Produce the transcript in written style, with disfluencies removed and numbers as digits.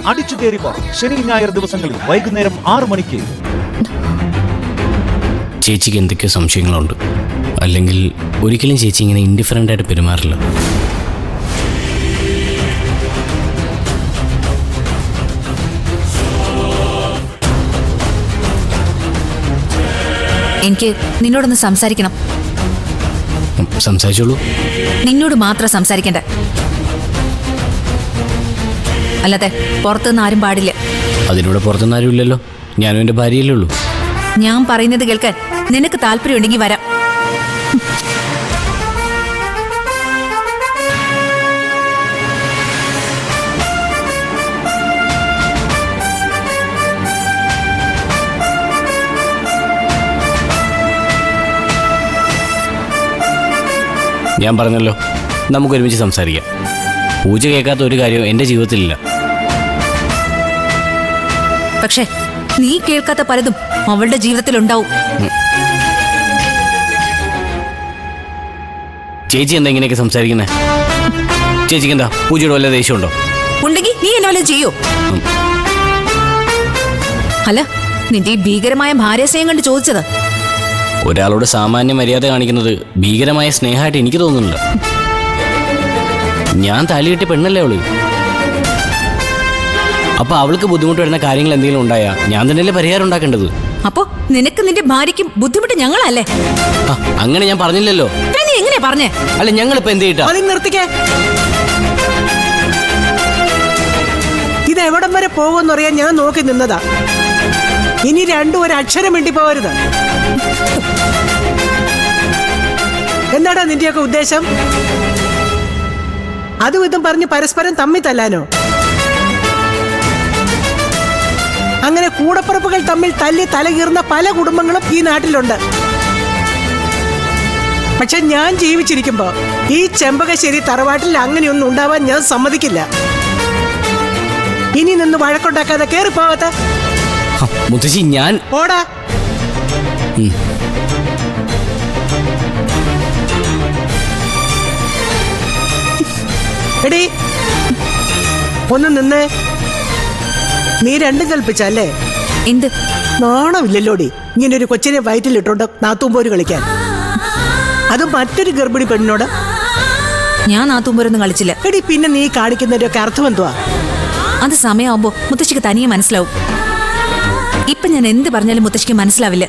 അടിച്ചു കയറിപ്പോ ശനി ഞായർ ദിവസങ്ങളിൽ വൈകുന്നേരം 6 മണിക്ക്. ചേച്ചിക്ക് എന്തൊക്കെയോ സംശയങ്ങളുണ്ട്. അല്ലെങ്കിൽ ഒരിക്കലും ചേച്ചി ഇങ്ങനെ ഇൻഡിഫറൻ്റ് ആയിട്ട് പെരുമാറില്ല. എനിക്ക് നിന്നോടൊന്ന് സംസാരിക്കണം. സംസാരിച്ചോളൂ. നിന്നോട് മാത്രം സംസാരിക്കണ്ട, അല്ലാതെ പുറത്തുനിന്ന് ആരും പാടില്ല. അതിലൂടെ പുറത്തുനിന്ന് ആരും ഇല്ലല്ലോ, ഞാനും എൻ്റെ ഭാര്യയല്ലേ ഉള്ളൂ. ഞാൻ പറയുന്നത് കേൾക്കാൻ നിനക്ക് താല്പര്യമുണ്ടെങ്കിൽ വരാം. ഞാൻ പറഞ്ഞല്ലോ, നമുക്ക് ഒരുമിച്ച് സംസാരിക്കാം. പൂജ കേൾക്കാത്ത ഒരു കാര്യവും എൻ്റെ ജീവിതത്തിലില്ല. പക്ഷേ നീ കേൾക്കാത്ത പലതും അവളുടെ ജീവിതത്തിലുണ്ടാവും. ചേച്ചി എന്താ ഇങ്ങനെയൊക്കെ സംസാരിക്കുന്നേ? ചേച്ചിക്ക് എന്താ പൂജയുടെ വല്ല ദേഷ്യമുണ്ടോ? ഉണ്ടെങ്കിൽ നീ എന്നെ വല്ലതും ചെയ്യോ? അല്ല, നിന്റെ ഈ ഭീകരമായ ഭാര്യാസ്നേഹം കണ്ട് ചോദിച്ചത്. ഒരാളോട് സാമാന്യ മര്യാദ കാണിക്കുന്നത് ഭീകരമായ സ്നേഹമായിട്ട് എനിക്ക് തോന്നുന്നില്ല. ഞാൻ താലികെട്ടി പെണ്ണല്ലേ അവള്. അപ്പൊ അവൾക്ക് ബുദ്ധിമുട്ട് വരുന്ന കാര്യങ്ങൾ എന്തെങ്കിലും ഉണ്ടായാ ഞാൻ തന്നെയല്ലേ പരിഹാരം ഉണ്ടാക്കേണ്ടത്. അപ്പോ നിനക്ക് നിന്റെ ഭാര്യയ്ക്കും ബുദ്ധിമുട്ട് ഞങ്ങളല്ലേ? അങ്ങനെ ഞാൻ പറഞ്ഞില്ലല്ലോ. നീ എങ്ങനെ പറഞ്ഞേ? അല്ല, ഞങ്ങളിപ്പോ എന്ത് ചെയ്യട്ടാ? നിർത്തിക്കേ. ഇത് എവിടം വരെ പോകുമെന്നറിയാൻ ഞാൻ നോക്കി നിന്നതാ. ഇനി രണ്ടും ഒരു അക്ഷരം വേണ്ടി പോകരുത്. എന്താടാ നിന്റെയൊക്കെ ഉദ്ദേശം? അതും ഇതും പറഞ്ഞ് പരസ്പരം തമ്മി തല്ലാനോ? അങ്ങനെ കൂടപ്പുറപ്പുകൾ തമ്മിൽ തല്ലി തലകീർന്ന പല കുടുംബങ്ങളും ഈ നാട്ടിലുണ്ട്. പക്ഷെ ഞാൻ ജീവിച്ചിരിക്കുമ്പോ ഈ ചെമ്പകശ്ശേരി തറവാട്ടിൽ അങ്ങനെയൊന്നും ഉണ്ടാവാൻ ഞാൻ സമ്മതിക്കില്ല. ഇനി നിന്ന് വഴക്കുണ്ടാക്കാതെ കേറി പോവാത്ത മുത്തശ്ശി, ഞാൻ ഓടാ. എടീ, ഒന്ന് നിന്നേ. നീ രണ്ടും കൽപ്പിച്ചല്ലേ? എന്ത് നാണമില്ലല്ലോടി ഇങ്ങനെ ഒരു കൊച്ചിനെ വയറ്റിലിട്ടോണ്ട് നാത്തൂമ്പോര് കളിക്കാൻ? അത് മറ്റൊരു ഗർഭിണി പെണ്ണിനോട്. ഞാൻ നാത്തൂമ്പോരൊന്നും കളിച്ചില്ല. എടി, പിന്നെ നീ കാണിക്കുന്നതിന്റെ ഒക്കെ അർത്ഥം എന്തുവാ? അത് സമയമാകുമ്പോ മുത്തശ്ശിക്ക് തനിയെ മനസ്സിലാവും. ഇപ്പൊ ഞാൻ എന്ത് പറഞ്ഞാലും മുത്തശ്ശിക്ക് മനസ്സിലാവില്ല.